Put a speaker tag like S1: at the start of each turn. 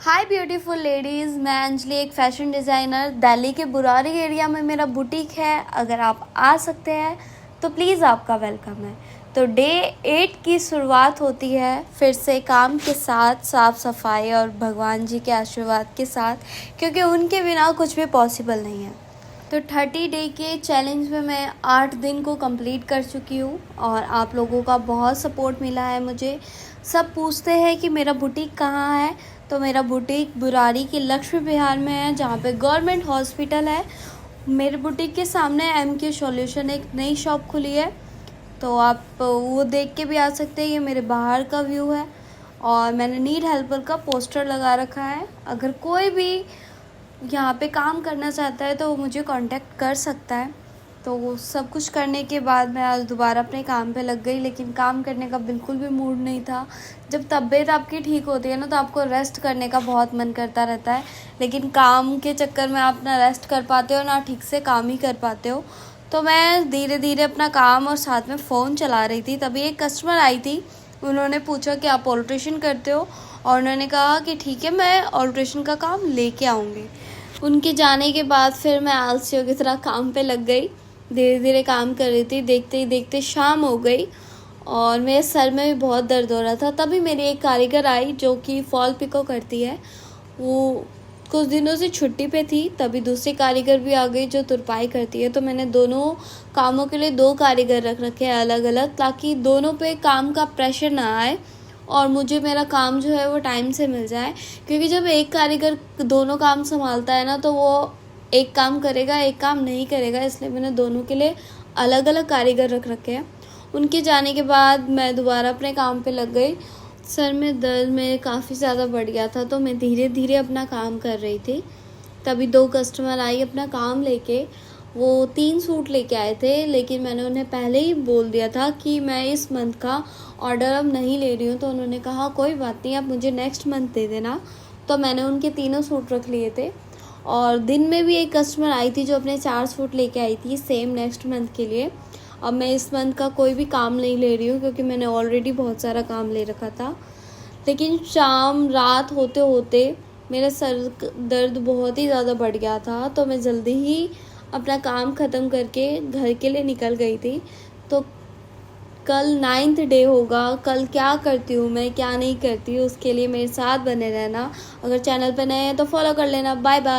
S1: हाय beautiful ladies, मैं अंजलि, एक fashion designer. Delhi के बुरारी एरिया में मेरा बुटीक है। अगर आप आ सकते हैं तो प्लीज़ आपका वेलकम है। तो डे 8 की शुरुआत होती है फिर से काम के साथ, साफ़ सफाई और भगवान जी के आशीर्वाद के साथ, क्योंकि उनके बिना कुछ भी पॉसिबल नहीं है। तो 30 डे के चैलेंज में मैं 8 दिन को कंप्लीट कर चुकी हूँ और आप लोगों का बहुत सपोर्ट मिला है मुझे। सब पूछते हैं कि मेरा बुटीक कहाँ है, तो मेरा बुटीक बुरारी के लक्ष्मी विहार में है, जहाँ पे गवर्नमेंट हॉस्पिटल है। मेरे बुटीक के सामने MK सॉल्यूशन एक नई शॉप खुली है, तो आप वो देख के भी आ सकते हैं। ये मेरे बाहर का व्यू है और मैंने नीड हेल्पर का पोस्टर लगा रखा है। अगर कोई भी यहाँ पे काम करना चाहता है तो वो मुझे कांटेक्ट कर सकता है। तो वो सब कुछ करने के बाद मैं आज दोबारा अपने काम पे लग गई, लेकिन काम करने का बिल्कुल भी मूड नहीं था। जब तबीयत आपकी ठीक होती है ना, तो आपको रेस्ट करने का बहुत मन करता रहता है, लेकिन काम के चक्कर में आप ना रेस्ट कर पाते हो ना ठीक से काम ही कर पाते हो। तो मैं धीरे धीरे अपना काम और साथ में फ़ोन चला रही थी, तभी एक कस्टमर आई थी। उन्होंने पूछा कि आप ऑल्ट्रेशन करते हो, और उन्होंने कहा कि ठीक है, मैं ऑल्ट्रेशन का काम लेके आऊँगी। उनके जाने के बाद फिर मैं आलसियों की तरह काम पे लग गई। धीरे धीरे काम कर रही थी, देखते ही देखते शाम हो गई और मेरे सर में भी बहुत दर्द हो रहा था। तभी मेरी एक कारीगर आई जो कि फॉल पिको करती है। वो कुछ दिनों से छुट्टी पे थी, तभी दूसरी कारीगर भी आ गई जो तुरपाई करती है। तो मैंने दोनों कामों के लिए 2 कारीगर रख रखे हैं अलग अलग, ताकि दोनों पे काम का प्रेशर ना आए और मुझे मेरा काम जो है वो टाइम से मिल जाए। क्योंकि जब एक कारीगर दोनों काम संभालता है ना, तो वो एक काम करेगा, एक काम नहीं करेगा, इसलिए मैंने दोनों के लिए अलग अलग कारीगर रख रखे हैं। उनके जाने के बाद मैं दोबारा अपने काम पे लग गई। सर में दर्द मेरे काफ़ी ज़्यादा बढ़ गया था, तो मैं धीरे धीरे अपना काम कर रही थी। तभी 2 कस्टमर आई अपना काम लेके। वो 3 सूट लेके आए थे, लेकिन मैंने उन्हें पहले ही बोल दिया था कि मैं इस मंथ का ऑर्डर अब नहीं ले रही हूँ। तो उन्होंने कहा कोई बात नहीं, आप मुझे नेक्स्ट मंथ दे देना। तो मैंने उनके तीनों सूट रख लिए थे। और दिन में भी एक कस्टमर आई थी जो अपने 4 सूट लेके आई थी सेम नेक्स्ट मंथ के लिए। अब मैं इस मंथ का कोई भी काम नहीं ले रही हूँ, क्योंकि मैंने ऑलरेडी बहुत सारा काम ले रखा था। लेकिन शाम रात होते होते मेरा सर दर्द बहुत ही ज़्यादा बढ़ गया था, तो मैं जल्दी ही अपना काम ख़त्म करके घर के लिए निकल गई थी। तो कल 9th डे होगा। कल क्या करती हूँ मैं, क्या नहीं करती हूँ, उसके लिए मेरे साथ बने रहना। अगर चैनल पर नए हैं तो फॉलो कर लेना। Bye bye.